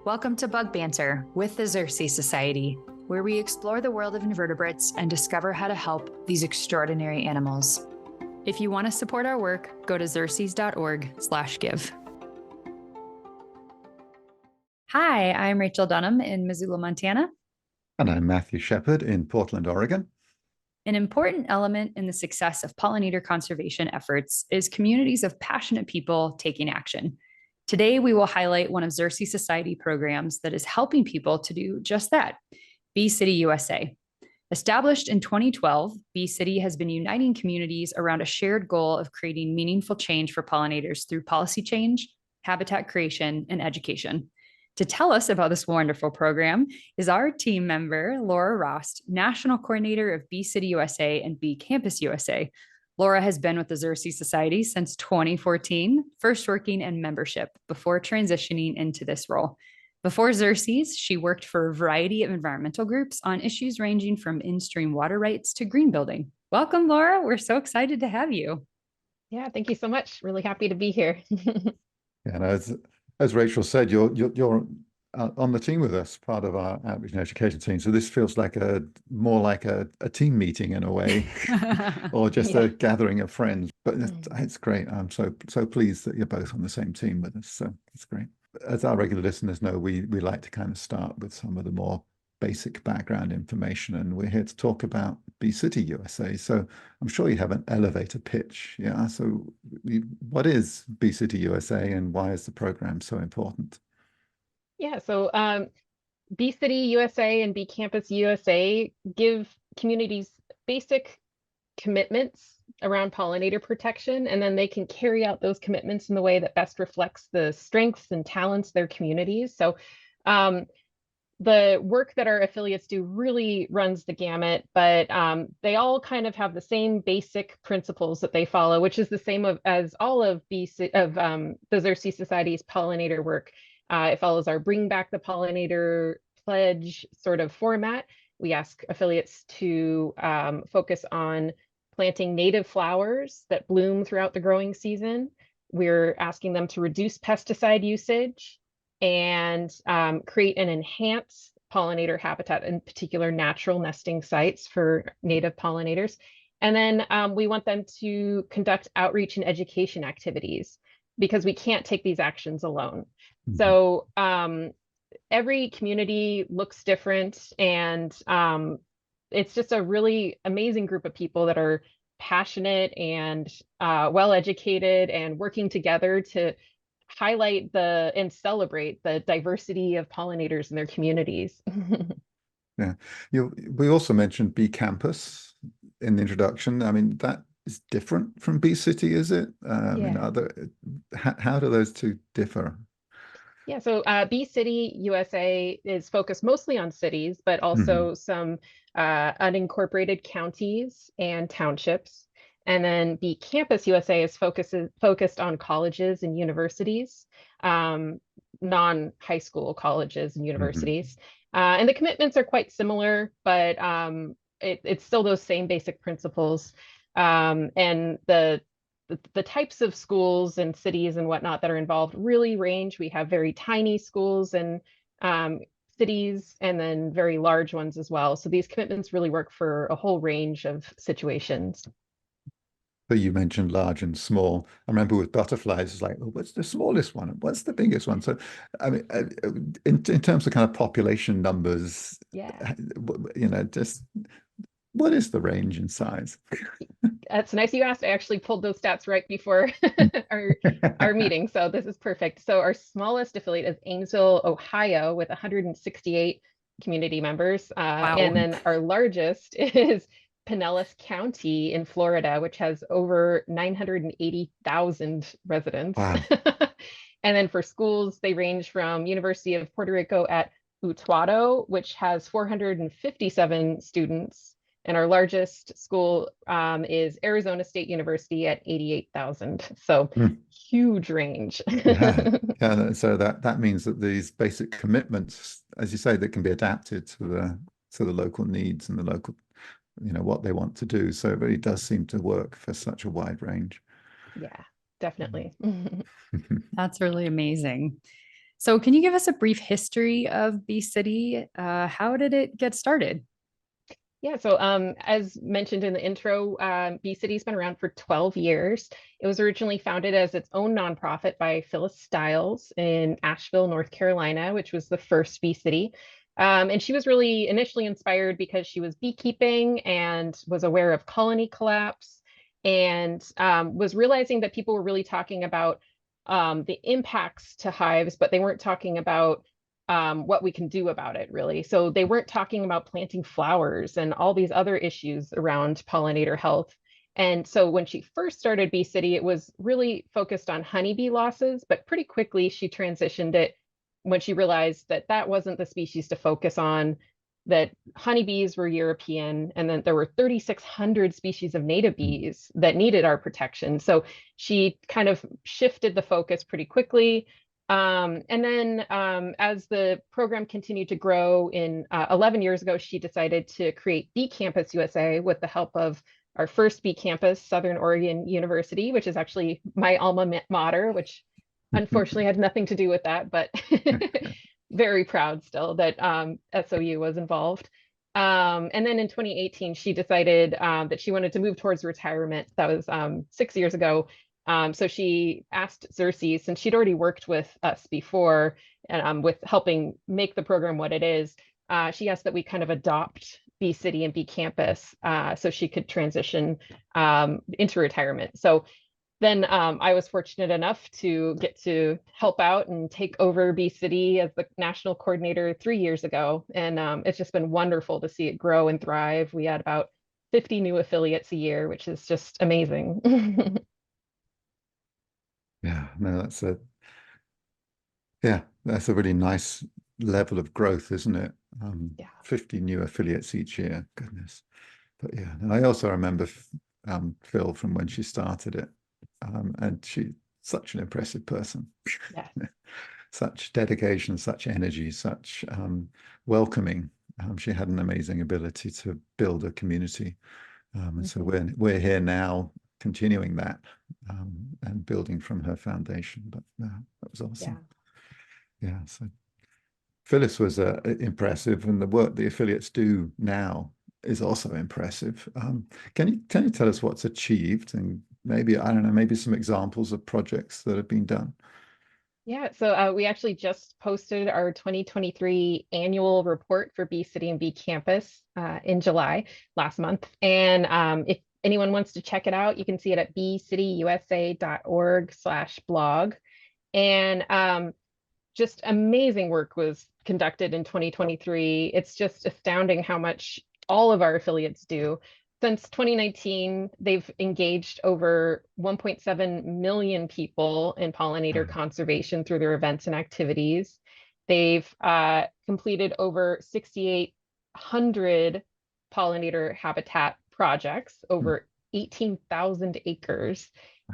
Welcome to Bug Banter with the Xerces Society, where we explore the world of invertebrates and discover how to help these extraordinary animals. If you want to support our work, go to xerces.org/give. Hi, I'm Rachel Dunham in Missoula, Montana. And I'm Matthew Shepard in Portland, Oregon. An important element in the success of pollinator conservation efforts is communities of passionate people taking action. Today, we will highlight one of Xerces Society programs that is helping people to do just that, Bee City USA. Established in 2012, Bee City has been uniting communities around a shared goal of creating meaningful change for pollinators through policy change, habitat creation, and education. To tell us about this wonderful program is our team member, Laura Rost, National Coordinator of Bee City USA and Bee Campus USA. Laura has been with the Xerces Society since 2014, first working in membership before transitioning into this role. Before Xerces, she worked for a variety of environmental groups on issues ranging from in-stream water rights to green building. Welcome, Laura. We're so excited to have you. Yeah, thank you so much. Really happy to be here. Yeah, and as Rachel said, you're on the team with us, part of our outreach and education team. So this feels like more like a team meeting in a way, or just a gathering of friends. But it's great. I'm so pleased that you're both on the same team with us. So it's great. As our regular listeners know, we like to kind of start with some of the more basic background information, and we're here to talk about Bee City USA. So I'm sure you have an elevator pitch. Yeah. So what is Bee City USA and why is the program so important? Yeah, so Bee City USA and Bee Campus USA give communities basic commitments around pollinator protection, and then they can carry out those commitments in the way that best reflects the strengths and talents of their communities. So the work that our affiliates do really runs the gamut, but they all kind of have the same basic principles that they follow, which is the same as all of the Xerces Society's pollinator work. It follows our Bring Back the Pollinator pledge sort of format. We ask affiliates to focus on planting native flowers that bloom throughout the growing season. We're asking them to reduce pesticide usage and create and enhance pollinator habitat, in particular natural nesting sites for native pollinators. And then we want them to conduct outreach and education activities because we can't take these actions alone. Mm-hmm. So every community looks different, and it's just a really amazing group of people that are passionate and well-educated and working together to highlight and celebrate the diversity of pollinators in their communities. Yeah, we also mentioned Bee Campus in the introduction. I mean, that is different from Bee City, is it? I mean, how do those two differ? Yeah, so Bee City USA is focused mostly on cities, but also some unincorporated counties and townships. And then Bee Campus USA is focused on colleges and universities, non-high school colleges and universities. And the commitments are quite similar, but it's still those same basic principles. And the types of schools and cities and whatnot that are involved really range. We have very tiny schools and cities, and then very large ones as well. So these commitments really work for a whole range of situations. So you mentioned large and small. I remember with butterflies, it's like, well, what's the smallest one? What's the biggest one? So, I mean, in terms of kind of population numbers, just what is the range in size? That's nice you asked. I actually pulled those stats right before our meeting, so this is perfect. So our smallest affiliate is Ainsville, Ohio, with 168 community members. Wow. And then our largest is Pinellas County in Florida, which has over 980,000 residents. Wow. And then for schools, they range from University of Puerto Rico at Utuado, which has 457 students. And our largest school is Arizona State University at 88,000. So huge range. Yeah. So that means that these basic commitments, as you say, that can be adapted to the local needs and the local, what they want to do. So it really does seem to work for such a wide range. Yeah, definitely. That's really amazing. So can you give us a brief history of Bee City? How did it get started? Yeah, so as mentioned in the intro, Bee City's been around for 12 years. It was originally founded as its own nonprofit by Phyllis Stiles in Asheville, North Carolina, which was the first Bee City. And she was really initially inspired because she was beekeeping and was aware of colony collapse and was realizing that people were really talking about the impacts to hives, but they weren't talking about what we can do about it, really. So they weren't talking about planting flowers and all these other issues around pollinator health. And so when she first started Bee City, it was really focused on honeybee losses, but pretty quickly she transitioned it when she realized that that wasn't the species to focus on, that honeybees were European, and then there were 3,600 species of native bees that needed our protection. So she kind of shifted the focus pretty quickly. And then as the program continued to grow in 11 years ago, she decided to create Bee Campus USA with the help of our first Bee Campus, Southern Oregon University, which is actually my alma mater, which unfortunately had nothing to do with that, but very proud still that SOU was involved. And then in 2018, she decided that she wanted to move towards retirement. That was 6 years ago. So she asked Xerces, since she'd already worked with us before and with helping make the program what it is, she asked that we kind of adopt Bee City and Bee Campus so she could transition into retirement. So then I was fortunate enough to get to help out and take over Bee City as the national coordinator 3 years ago. And it's just been wonderful to see it grow and thrive. We had about 50 new affiliates a year, which is just amazing. Yeah, no, that's a really nice level of growth, isn't it? Yeah. 50 new affiliates each year. Goodness. But yeah, and I also remember Phil from when she started it. And she's such an impressive person. Yes. Such dedication, such energy, such welcoming. She had an amazing ability to build a community. And so we're here now continuing that and building from her foundation. But that was awesome. Yeah. So Phyllis was impressive, and the work the affiliates do now is also impressive. Can you tell us what's achieved, and maybe, I don't know, maybe some examples of projects that have been done? Yeah, so we actually just posted our 2023 annual report for Bee City and Bee Campus in July last month. And if anyone wants to check it out, you can see it at beecityusa.org/blog. And just amazing work was conducted in 2023. It's just astounding how much all of our affiliates do. Since 2019, they've engaged over 1.7 million people in pollinator conservation through their events and activities. They've completed over 6,800 pollinator habitat projects, over 18,000 acres,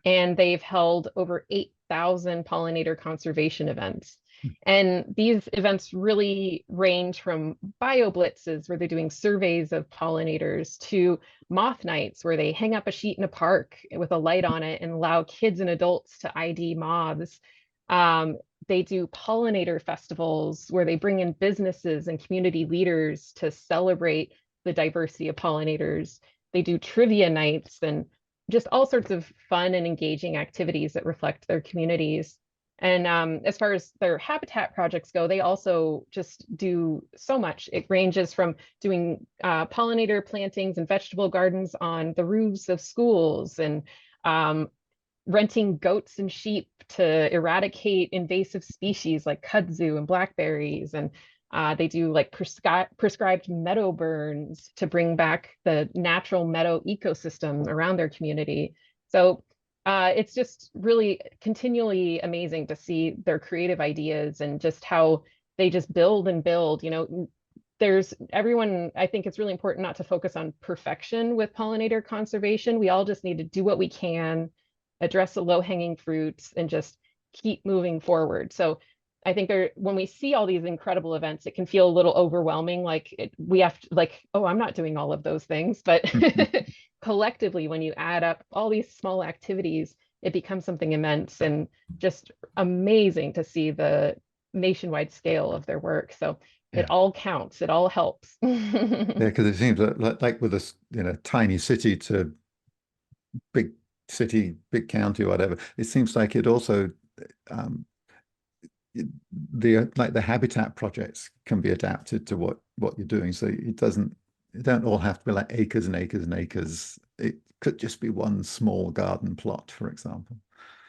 and they've held over 8,000 pollinator conservation events. And these events really range from bio blitzes, where they're doing surveys of pollinators, to moth nights, where they hang up a sheet in a park with a light on it and allow kids and adults to ID moths. They do pollinator festivals, where they bring in businesses and community leaders to celebrate the diversity of pollinators. They do trivia nights and just all sorts of fun and engaging activities that reflect their communities. And as far as their habitat projects go, they also just do so much. It ranges from doing pollinator plantings and vegetable gardens on the roofs of schools, and renting goats and sheep to eradicate invasive species like kudzu and blackberries. And they do like prescribed meadow burns to bring back the natural meadow ecosystem around their community. So it's just really continually amazing to see their creative ideas and just how they just build and build. There's everyone, I think it's really important not to focus on perfection with pollinator conservation. We all just need to do what we can, address the low-hanging fruits, and just keep moving forward. So I think when we see all these incredible events, it can feel a little overwhelming. We have to, oh, I'm not doing all of those things, but collectively, when you add up all these small activities, it becomes something immense, and just amazing to see the nationwide scale of their work. So Yeah. it all counts. It all helps. Yeah, because it seems like with a tiny city to big city, big county, or whatever, it seems like it also um, the habitat projects can be adapted to what you're doing. So it don't all have to be like acres and acres and acres. It could just be one small garden plot, for example.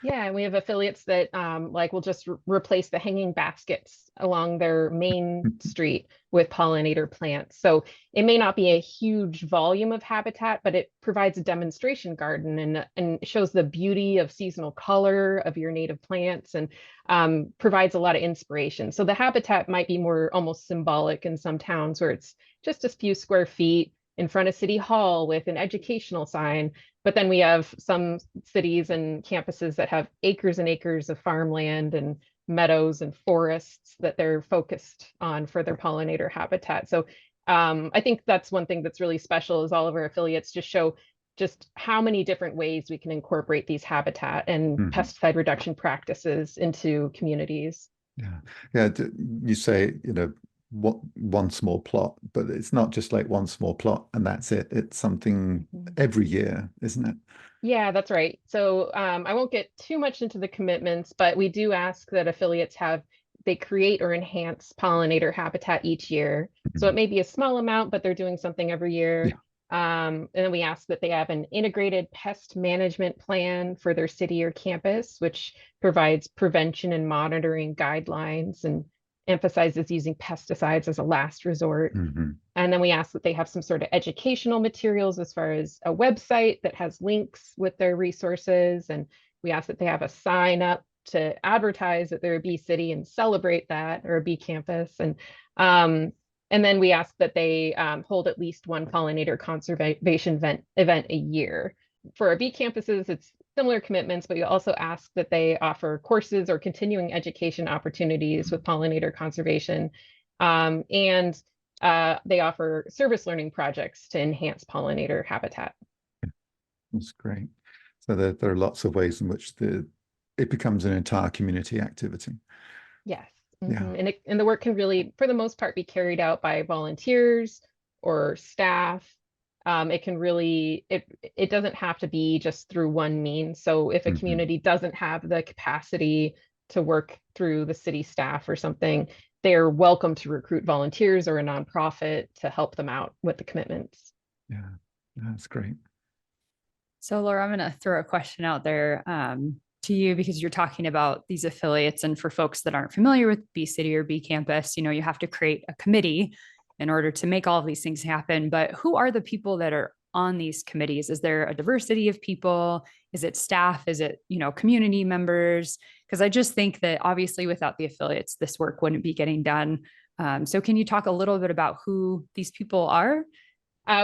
Yeah, and we have affiliates that like will just replace the hanging baskets along their main street with pollinator plants. So it may not be a huge volume of habitat, but it provides a demonstration garden and shows the beauty of seasonal color of your native plants and provides a lot of inspiration. So the habitat might be more almost symbolic in some towns where it's just a few square feet in front of City Hall with an educational sign. But then we have some cities and campuses that have acres and acres of farmland and meadows and forests that they're focused on for their pollinator habitat. So I think that's one thing that's really special is all of our affiliates just show just how many different ways we can incorporate these habitat and pesticide reduction practices into communities. Yeah. Yeah. You say, what one small plot, but it's not just like one small plot and that's it. It's something every year, isn't it? Yeah, that's right. So I won't get too much into the commitments, but we do ask that affiliates they create or enhance pollinator habitat each year. So it may be a small amount, but they're doing something every year. Yeah. And then we ask that they have an integrated pest management plan for their city or campus, which provides prevention and monitoring guidelines and emphasizes using pesticides as a last resort. And then we ask that they have some sort of educational materials as far as a website that has links with their resources. And we ask that they have a sign up to advertise that they're a bee city and celebrate that, or a bee campus. And then we ask that they hold at least one pollinator conservation event a year. For our bee campuses, it's similar commitments, but you also ask that they offer courses or continuing education opportunities with pollinator conservation. And they offer service learning projects to enhance pollinator habitat. That's great. So there are lots of ways in which it becomes an entire community activity. Yes. Yeah. And the work can really, for the most part, be carried out by volunteers or staff. It can really, it doesn't have to be just through one means. So if a community doesn't have the capacity to work through the city staff or something, they're welcome to recruit volunteers or a nonprofit to help them out with the commitments. Yeah, that's great. So Laura, I'm going to throw a question out there to you because you're talking about these affiliates. And for folks that aren't familiar with Bee City or Bee Campus, you have to create a committee in order to make all of these things happen. But who are the people that are on these committees? Is there a diversity of people? Is it staff? Is it, community members? Because I just think that obviously without the affiliates, this work wouldn't be getting done. So can you talk a little bit about who these people are?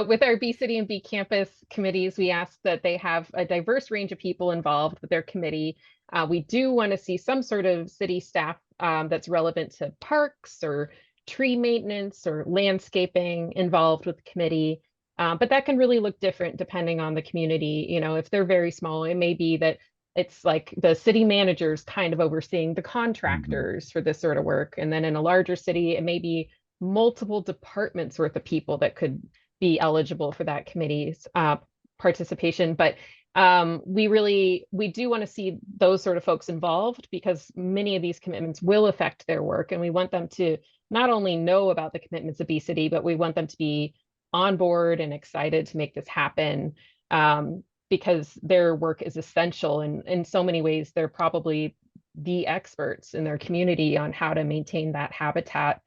With our Bee City and Bee Campus committees, we ask that they have a diverse range of people involved with their committee. We do want to see some sort of city staff that's relevant to parks or tree maintenance or landscaping involved with the committee. But that can really look different depending on the community. If they're very small, it may be that it's like the city managers kind of overseeing the contractors for this sort of work. And then in a larger city, it may be multiple departments worth of people that could be eligible for that committee's participation. But we do want to see those sort of folks involved because many of these commitments will affect their work. And we want them to not only know about the commitments of Bee City, but we want them to be on board and excited to make this happen because their work is essential. And in so many ways, they're probably the experts in their community on how to maintain that habitat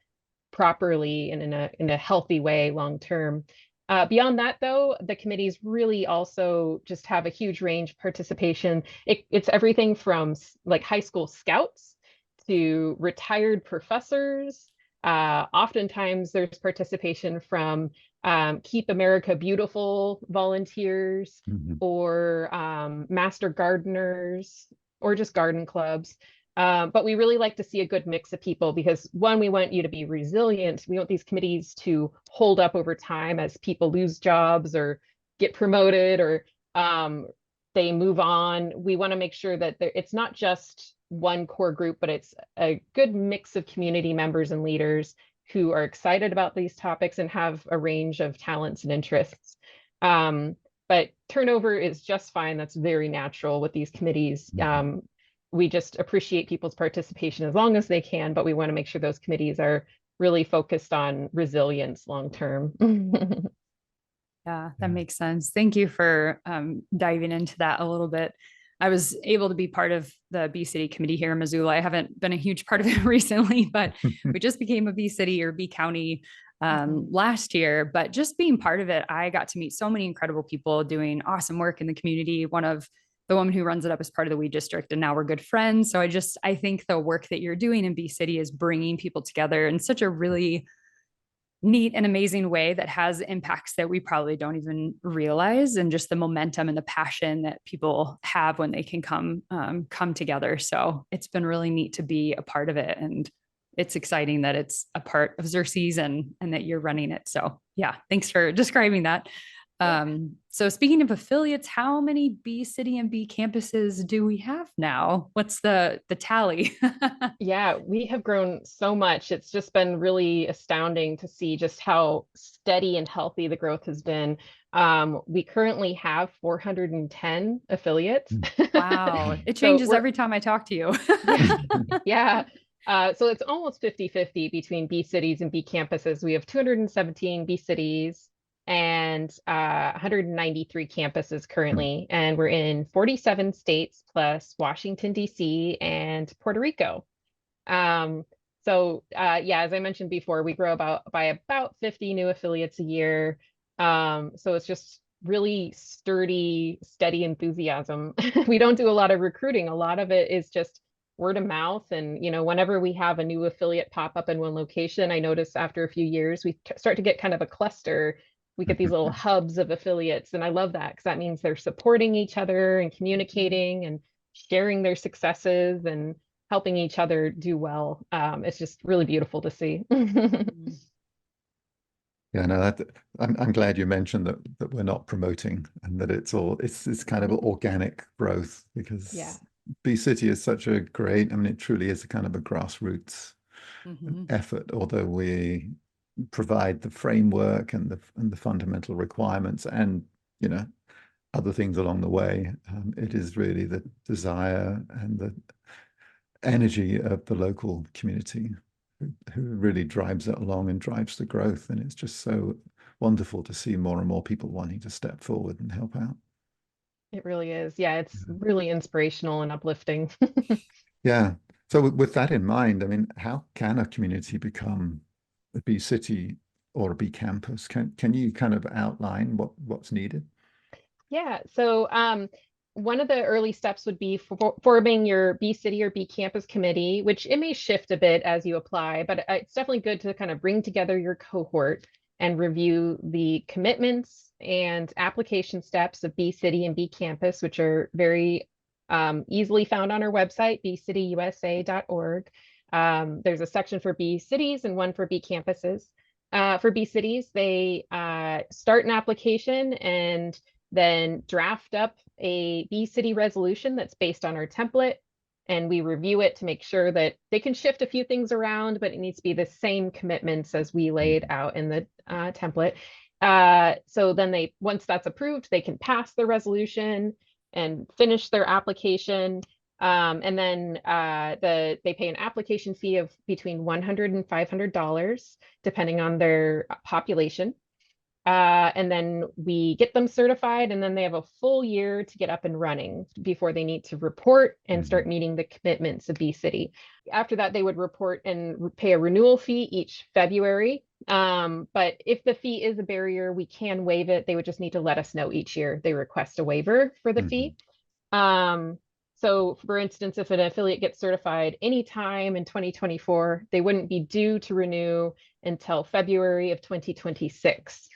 properly and in a healthy way long term. Beyond that, though, the committees really also just have a huge range of participation. It's everything from like high school scouts to retired professors. Oftentimes there's participation from Keep America Beautiful volunteers or master gardeners or just garden clubs. But we really like to see a good mix of people because one, we want you to be resilient. We want these committees to hold up over time as people lose jobs or get promoted or they move on. We want to make sure that it's not just one core group, but it's a good mix of community members and leaders who are excited about these topics and have a range of talents and interests. But turnover is just fine. That's very natural with these committees. We just appreciate people's participation as long as they can, but we want to make sure those committees are really focused on resilience long term. Yeah, that makes sense. Thank you for diving into that a little bit. I was able to be part of the Bee City committee here in Missoula. I haven't been a huge part of it recently, but we just became a Bee City or Bee County last year. But just being part of it, I got to meet so many incredible people doing awesome work in the community. One of the woman who runs it up is part of the Weed District, and now we're good friends. So I think the work that you're doing in Bee City is bringing people together in such a really neat and amazing way that has impacts that we probably don't even realize, and just the momentum and the passion that people have when they can come together. So it's been really neat to be a part of it, and it's exciting that it's a part of Xerces and that you're running it. So yeah, thanks for describing that. So speaking of affiliates, how many Bee City and Bee campuses do we have now? What's the tally? Yeah, we have grown so much. It's just been really astounding to see just how steady and healthy the growth has been. We currently have 410 affiliates. Wow. It changes every time I talk to you. Yeah. So it's almost 50-50 between Bee cities and Bee campuses. We have 217 Bee cities and 193 campuses currently, and we're in 47 states plus Washington, D.C. and Puerto Rico. Yeah, as I mentioned before, we grow by about 50 new affiliates a year. So it's just really sturdy, steady enthusiasm. We don't do a lot of recruiting. A lot of it is just word of mouth. And, whenever we have a new affiliate pop up in one location, I notice after a few years, we start to get kind of a cluster. We get these little hubs of affiliates. And I love that because that means they're supporting each other and communicating and sharing their successes and helping each other do well. It's just really beautiful to see. Yeah, no, I'm glad you mentioned that we're not promoting, and that it's kind of organic growth, because Bee City is such a great, it truly is a kind of a grassroots effort, although we provide the framework and the fundamental requirements and other things along the way. It is really the desire and the energy of the local community who really drives it along and drives the growth. And it's just so wonderful to see more and more people wanting to step forward and help out. It really is. Yeah, it's really inspirational and uplifting. Yeah. So with that in mind, how can a community become a Bee City or a Bee campus? Can you kind of outline what's needed? Yeah. So one of the early steps would be forming your Bee City or Bee campus committee, which it may shift a bit as you apply, but it's definitely good to kind of bring together your cohort and review the commitments and application steps of Bee City and Bee campus, which are very easily found on our website, bcityusa.org. There's a section for Bee cities and one for Bee campuses. For Bee cities, they start an application and then draft up a Bee City resolution that's based on our template, and we review it to make sure that they can shift a few things around, but it needs to be the same commitments as we laid out in the template. So then once that's approved, they can pass the resolution and finish their application. And then they pay an application fee of between $100 and $500, depending on their population. And then we get them certified, and then they have a full year to get up and running before they need to report and start meeting the commitments of Bee City. After that, they would report and pay a renewal fee each February. But if the fee is a barrier, we can waive it. They would just need to let us know each year they request a waiver for the fee. So for instance, if an affiliate gets certified anytime in 2024, they wouldn't be due to renew until February of 2026.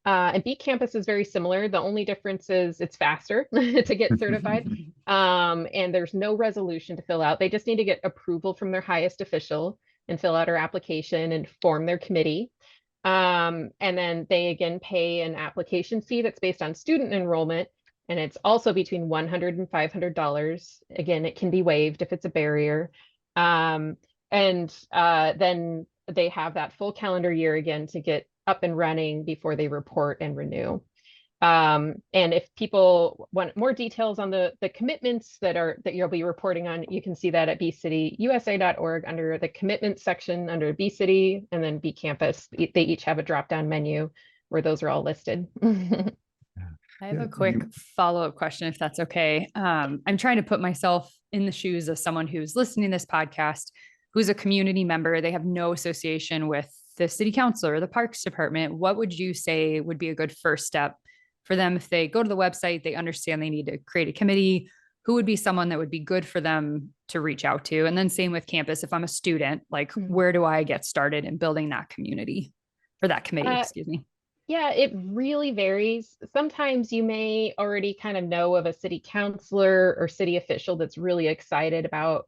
And Bee Campus is very similar. The only difference is it's faster to get certified. And there's no resolution to fill out. They just need to get approval from their highest official and fill out our application and form their committee. And then they again pay an application fee that's based on student enrollment. and it's also between $100 and $500. Again, it can be waived if it's a barrier. And then they have that full calendar year again to get up and running before they report and renew. And if people want more details on the commitments that you'll be reporting on, you can see that at bcityusa.org under the commitments section under bcity, and then bcampus. They each have a drop-down menu where those are all listed. I have a quick follow-up question, if that's okay. I'm trying to put myself in the shoes of someone who's listening to this podcast, who's a community member. They have no association with the city council or the parks department. What would you say would be a good first step for them if they go to the website, they understand they need to create a committee? Who would be someone that would be good for them to reach out to? And then same with campus, if I'm a student, like where do I get started in building that community or that committee, excuse me? Yeah, it really varies. Sometimes you may already kind of know of a city councilor or city official that's really excited about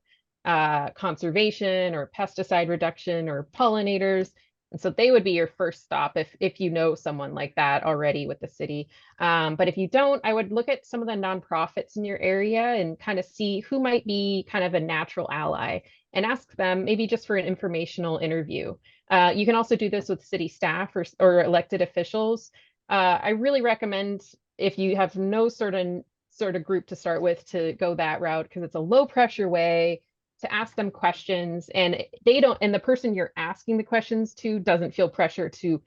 conservation or pesticide reduction or pollinators. And so they would be your first stop if you know someone like that already with the city. But if you don't, I would look at some of the nonprofits in your area and kind of see who might be kind of a natural ally and ask them maybe just for an informational interview. You can also do this with city staff or elected officials. I really recommend, if you have no sort of group to start with, to go that route, because it's a low pressure way to ask them questions, and the person you're asking the questions to doesn't feel pressure to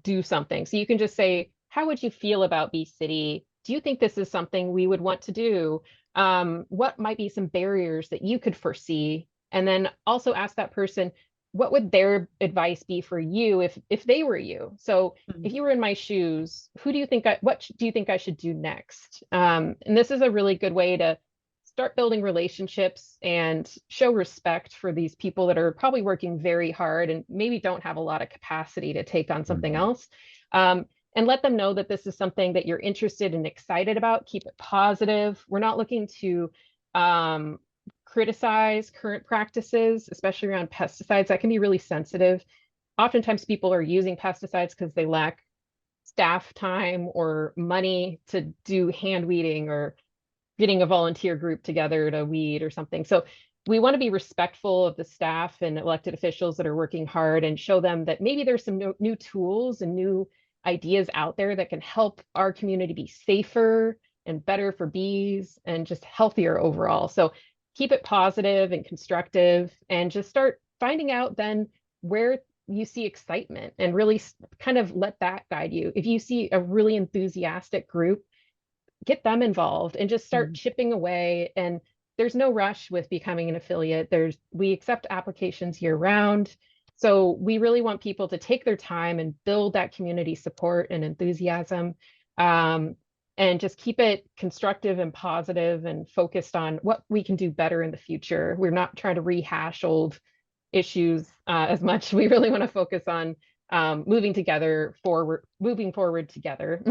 do something. So you can just say, how would you feel about Bee City? Do you think this is something we would want to do? What might be some barriers that you could foresee? And then also ask that person, what would their advice be for you if they were you? So if you were in my shoes, what do you think I should do next? And this is a really good way to start building relationships and show respect for these people that are probably working very hard and maybe don't have a lot of capacity to take on something else. And let them know that this is something that you're interested and excited about. Keep it positive. We're not looking to criticize current practices, especially around pesticides. That can be really sensitive. Oftentimes people are using pesticides because they lack staff time or money to do hand weeding or getting a volunteer group together to weed or something. So we want to be respectful of the staff and elected officials that are working hard and show them that maybe there's some new tools and new ideas out there that can help our community be safer and better for bees and just healthier overall. So keep it positive and constructive, and just start finding out then where you see excitement and really kind of let that guide you. If you see a really enthusiastic group, get them involved and just start chipping away. And there's no rush with becoming an affiliate. We accept applications year round. So we really want people to take their time and build that community support and enthusiasm. And just keep it constructive and positive and focused on what we can do better in the future. We're not trying to rehash old issues as much. We really want to focus on moving forward together.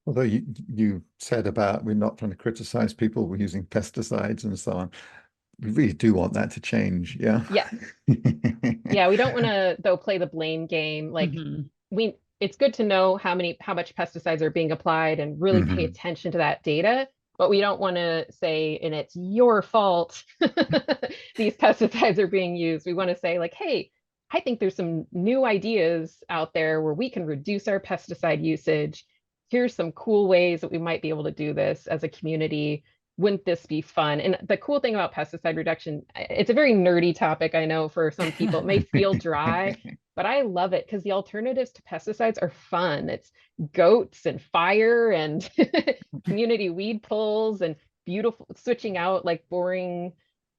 Although you said about we're not trying to criticize people, we're using pesticides and so on. We really do want that to change. Yeah. Yeah. Yeah. We don't want to, though, play the blame game. Like it's good to know how much pesticides are being applied and really pay attention to that data, but we don't want to say, and it's your fault these pesticides are being used. We want to say, like, hey, I think there's some new ideas out there where we can reduce our pesticide usage. Here's some cool ways that we might be able to do this as a community. Wouldn't this be fun? And the cool thing about pesticide reduction, it's a very nerdy topic, I know, for some people. It may feel dry, but I love it because the alternatives to pesticides are fun. It's goats and fire and community weed pulls and beautiful, switching out like boring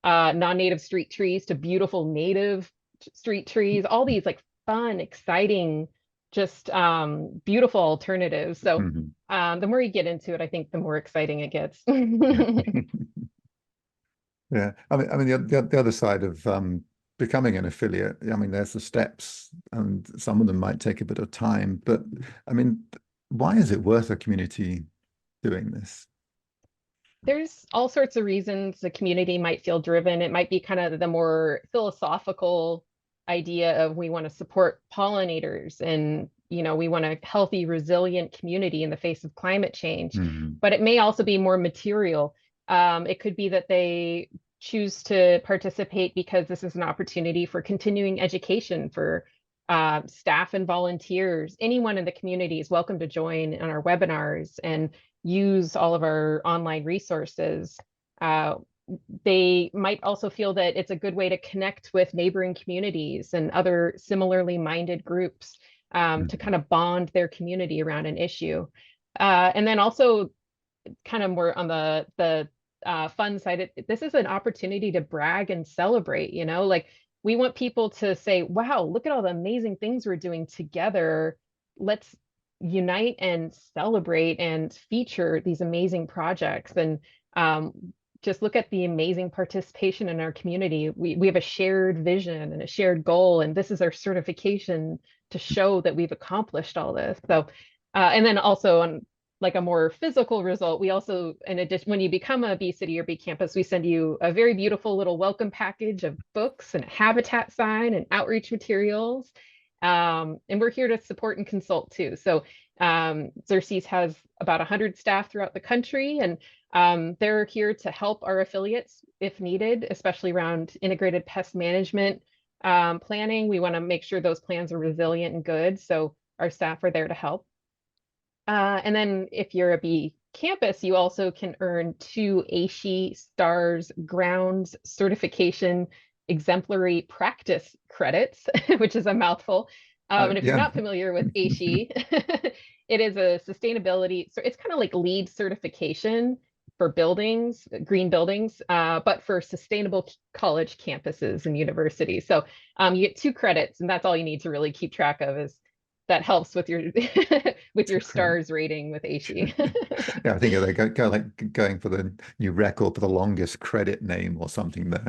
non-native street trees to beautiful native street trees, all these like fun, exciting, just beautiful alternatives. So the more you get into it, I think the more exciting it gets. Yeah, I mean the other side of becoming an affiliate, I mean, there's the steps, and some of them might take a bit of time, but I mean, why is it worth a community doing this? There's all sorts of reasons the community might feel driven. It might be kind of the more philosophical idea of we want to support pollinators and we want a healthy, resilient community in the face of climate change. Mhm. But it may also be more material. It could be that they choose to participate because this is an opportunity for continuing education for staff and volunteers. Anyone in the community is welcome to join in our webinars and use all of our online resources. They might also feel that it's a good way to connect with neighboring communities and other similarly minded groups to kind of bond their community around an issue. And then also kind of more on the fun side, this is an opportunity to brag and celebrate, like we want people to say, wow, look at all the amazing things we're doing together. Let's unite and celebrate and feature these amazing projects. And just look at the amazing participation in our community. We have a shared vision and a shared goal, and this is our certification to show that we've accomplished all this. So, and then also on like a more physical result, we also, in addition, when you become a Bee City or Bee Campus, we send you a very beautiful little welcome package of books and a habitat sign and outreach materials. And we're here to support and consult too. So Xerces has about 100 staff throughout the country, and they're here to help our affiliates if needed, especially around integrated pest management planning. We want to make sure those plans are resilient and good. So our staff are there to help. And then if you're a Bee Campus, you also can earn 2 ASHE STARS grounds certification exemplary practice credits, which is a mouthful. And if you're not familiar with ASHE, it is a sustainability, so it's kind of like LEED certification for buildings, green buildings, but for sustainable college campuses and universities. So you get 2 credits, and that's all you need to really keep track of. Is that helps with your with your stars rating with ASHE. Yeah, I think they go like going for the new record for the longest credit name or something there.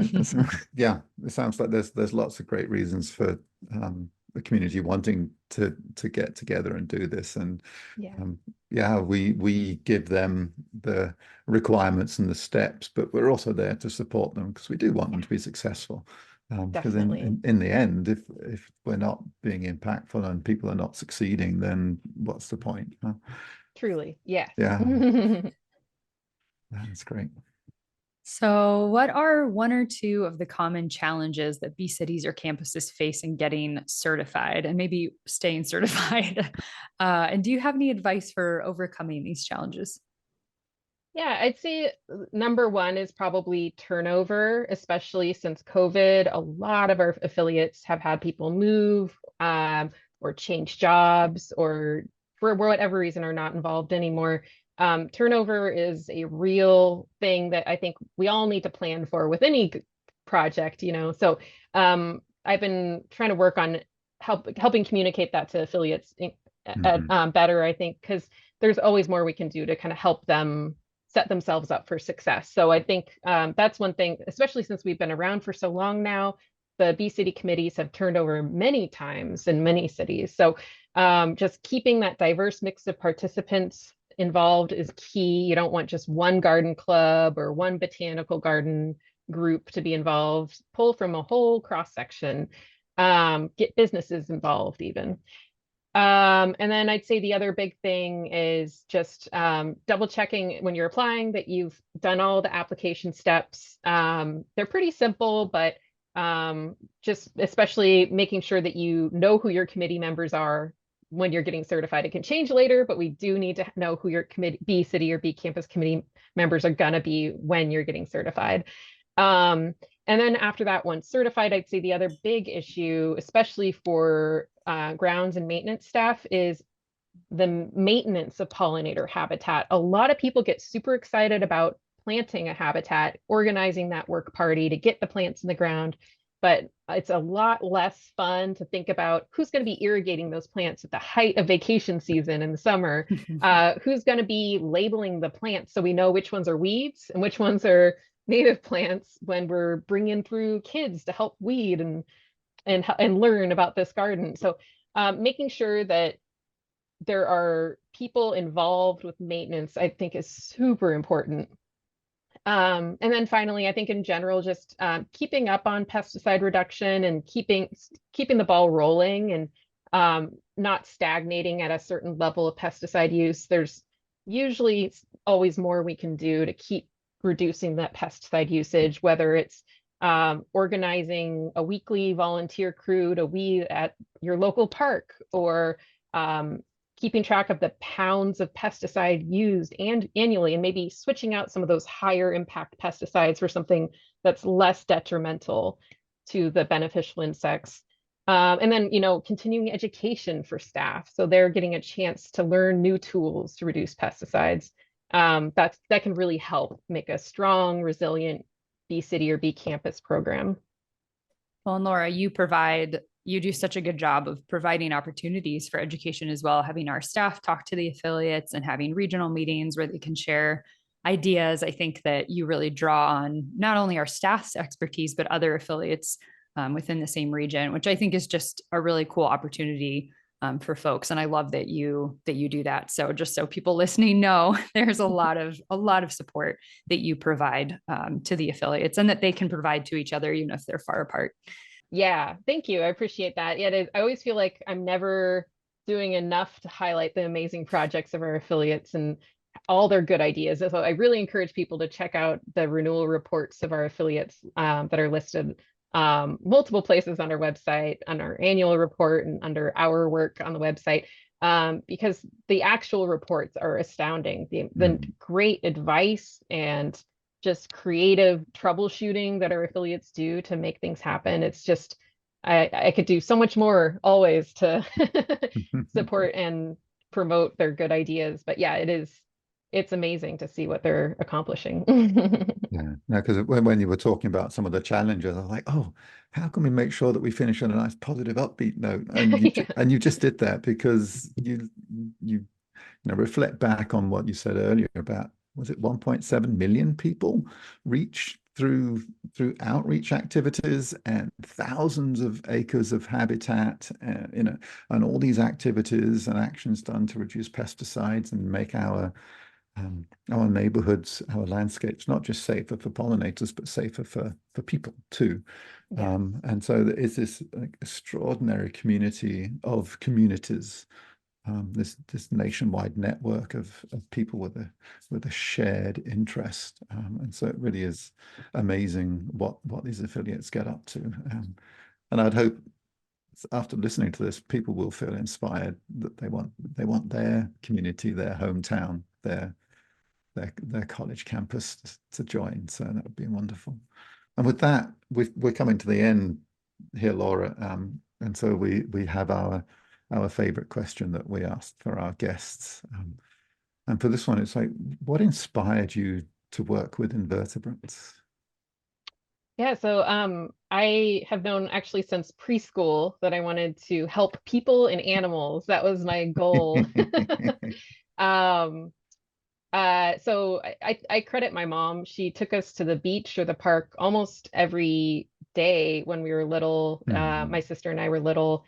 Yeah, it sounds like there's lots of great reasons for the community wanting to get together and do this. And yeah, we give them the requirements and the steps, but we're also there to support them because we do want them to be successful. Because in the end, if we're not being impactful and people are not succeeding, then what's the point? Huh? Truly, yes. Yeah, that's great. So, what are 1 or 2 of the common challenges that Bee Cities or campuses face in getting certified and maybe staying certified? And do you have any advice for overcoming these challenges? Yeah, I'd say number 1 is probably turnover, especially since COVID. A lot of our affiliates have had people move or change jobs, or for whatever reason are not involved anymore. Turnover is a real thing that I think we all need to plan for with any project, So I've been trying to work on helping communicate that to affiliates better, I think, because there's always more we can do to kind of help them set themselves up for success. So I think that's one thing, especially since we've been around for so long now. The Bee City committees have turned over many times in many cities. So just keeping that diverse mix of participants involved is key. You don't want just one garden club or one botanical garden group to be involved. Pull from a whole cross section. Get businesses involved even. And then I'd say the other big thing is just double checking when you're applying that you've done all the application steps. They're pretty simple, but just especially making sure that you know who your committee members are when you're getting certified. It can change later, but we do need to know who your committee, Bee City or Bee Campus committee members are gonna be when you're getting certified. And then after that, once certified, I'd say the other big issue, especially for grounds and maintenance staff, is the maintenance of pollinator habitat. A lot of people get super excited about planting a habitat, organizing that work party to get the plants in the ground, but it's a lot less fun to think about who's going to be irrigating those plants at the height of vacation season in the summer, who's going to be labeling the plants so we know which ones are weeds and which ones are native plants when we're bringing through kids to help weed and learn about this garden. So making sure that there are people involved with maintenance, I think, is super important. And then finally, I think in general, just keeping up on pesticide reduction and keeping the ball rolling, and not stagnating at a certain level of pesticide use. There's usually always more we can do to keep reducing that pesticide usage, whether it's organizing a weekly volunteer crew to weed at your local park, or keeping track of the pounds of pesticide used annually, and maybe switching out some of those higher impact pesticides for something that's less detrimental to the beneficial insects. And then, continuing education for staff, so they're getting a chance to learn new tools to reduce pesticides. That can really help make a strong, resilient Bee City or Bee Campus program. Well, and Laura, you do such a good job of providing opportunities for education as well, having our staff talk to the affiliates and having regional meetings where they can share ideas. I think that you really draw on not only our staff's expertise, but other affiliates within the same region, which I think is just a really cool opportunity for folks. And I love that you do that. So just so people listening know, there's a lot of support that you provide to the affiliates, and that they can provide to each other, even if they're far apart. Yeah, thank you. I appreciate that. Yeah, I always feel like I'm never doing enough to highlight the amazing projects of our affiliates and all their good ideas. So I really encourage people to check out the renewal reports of our affiliates that are listed multiple places on our website, on our annual report, and under our work on the website, because the actual reports are astounding. The great advice and just creative troubleshooting that our affiliates do to make things happen. It's just, I could do so much more always to support and promote their good ideas. But yeah, it's amazing to see what they're accomplishing. Yeah, no, because when you were talking about some of the challenges, I was like, oh, how can we make sure that we finish on a nice, positive, upbeat note? And you just did that, because you reflect back on what you said earlier about, was it 1.7 million people reach through outreach activities, and thousands of acres of habitat, and all these activities and actions done to reduce pesticides and make our neighborhoods, our landscapes, not just safer for pollinators, but safer for people too. Yes. And so there is this extraordinary community of communities, this nationwide network of people with a shared interest. And so it really is amazing what these affiliates get up to. And I'd hope after listening to this, people will feel inspired that they want their community, their hometown, their college campus to join. So that would be wonderful. And with that, we're coming to the end here, Laura. And so we have our favorite question that we asked for our guests. And for this one, it's like, what inspired you to work with invertebrates? Yeah, so I have known actually since preschool that I wanted to help people and animals. That was my goal. So I credit my mom. She took us to the beach or the park almost every day when we were little. My sister and I were little,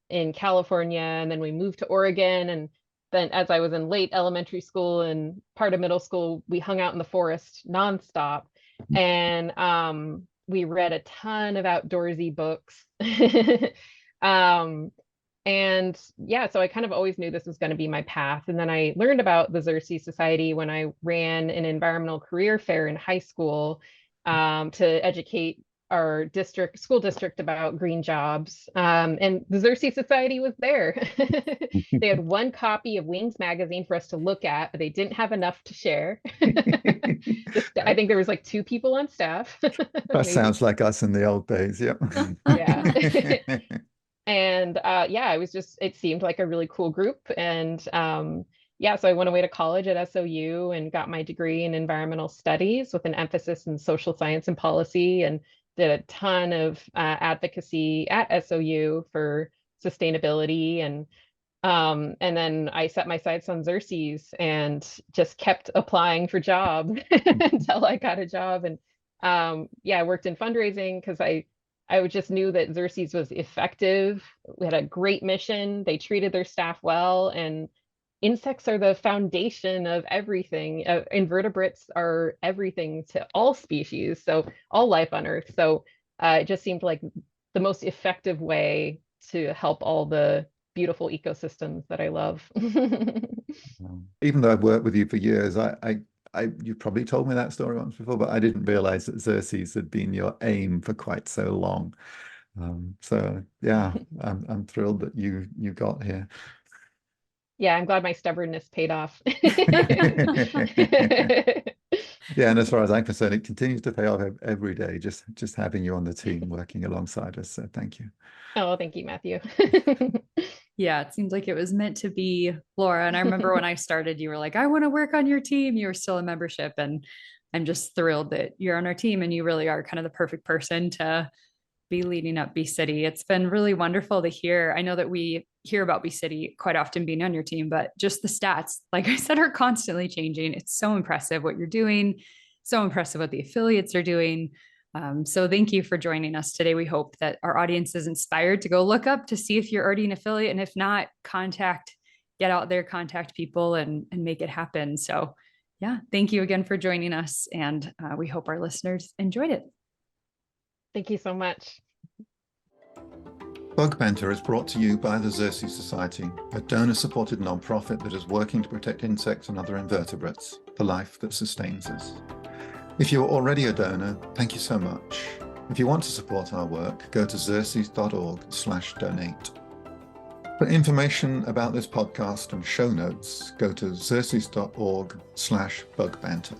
in California, and then we moved to Oregon. And then as I was in late elementary school and part of middle school, we hung out in the forest nonstop. And we read a ton of outdoorsy books. And yeah, so I kind of always knew this was going to be my path. And then I learned about the Xerces Society when I ran an environmental career fair in high school, to educate our school district about green jobs. And the Xerces Society was there. They had one copy of Wings magazine for us to look at, but they didn't have enough to share. I think there was like 2 people on staff. That sounds like us in the old days. Yep. Yeah. And yeah, it seemed like a really cool group. And yeah, so I went away to college at SOU and got my degree in environmental studies with an emphasis in social science and policy, and did a ton of advocacy at SOU for sustainability. And then I set my sights on Xerces and just kept applying for jobs until I got a job. And yeah, I worked in fundraising because I just knew that Xerces was effective. We had a great mission. They treated their staff well, and insects are the foundation of everything. Invertebrates are everything to all species, so all life on Earth. So it just seemed like the most effective way to help all the beautiful ecosystems that I love. Even though I've worked with you for years, you probably told me that story once before, but I didn't realize that Xerces had been your aim for quite so long. So yeah, I'm thrilled that you got here. Yeah, I'm glad my stubbornness paid off. Yeah, and as far as I'm concerned, it continues to pay off every day, just having you on the team working alongside us. So thank you. Oh, thank you, Matthew. Yeah, it seems like it was meant to be, Laura. And I remember when I started, you were like, I want to work on your team. You were still a membership. And I'm just thrilled that you're on our team and you really are kind of the perfect person to be leading up Bee City. It's been really wonderful to hear. I know that we hear about Bee City quite often being on your team, but just the stats, like I said, are constantly changing. It's so impressive what you're doing, so impressive what the affiliates are doing. So thank you for joining us today. We hope that our audience is inspired to go look up to see if you're already an affiliate. And if not, get out there, contact people and make it happen. So yeah, thank you again for joining us. And we hope our listeners enjoyed it. Thank you so much. Bug Banter is brought to you by the Xerces Society, a donor-supported nonprofit that is working to protect insects and other invertebrates, the life that sustains us. If you are already a donor, thank you so much. If you want to support our work, go to xerces.org/donate. For information about this podcast and show notes, go to xerces.org/bugbanter.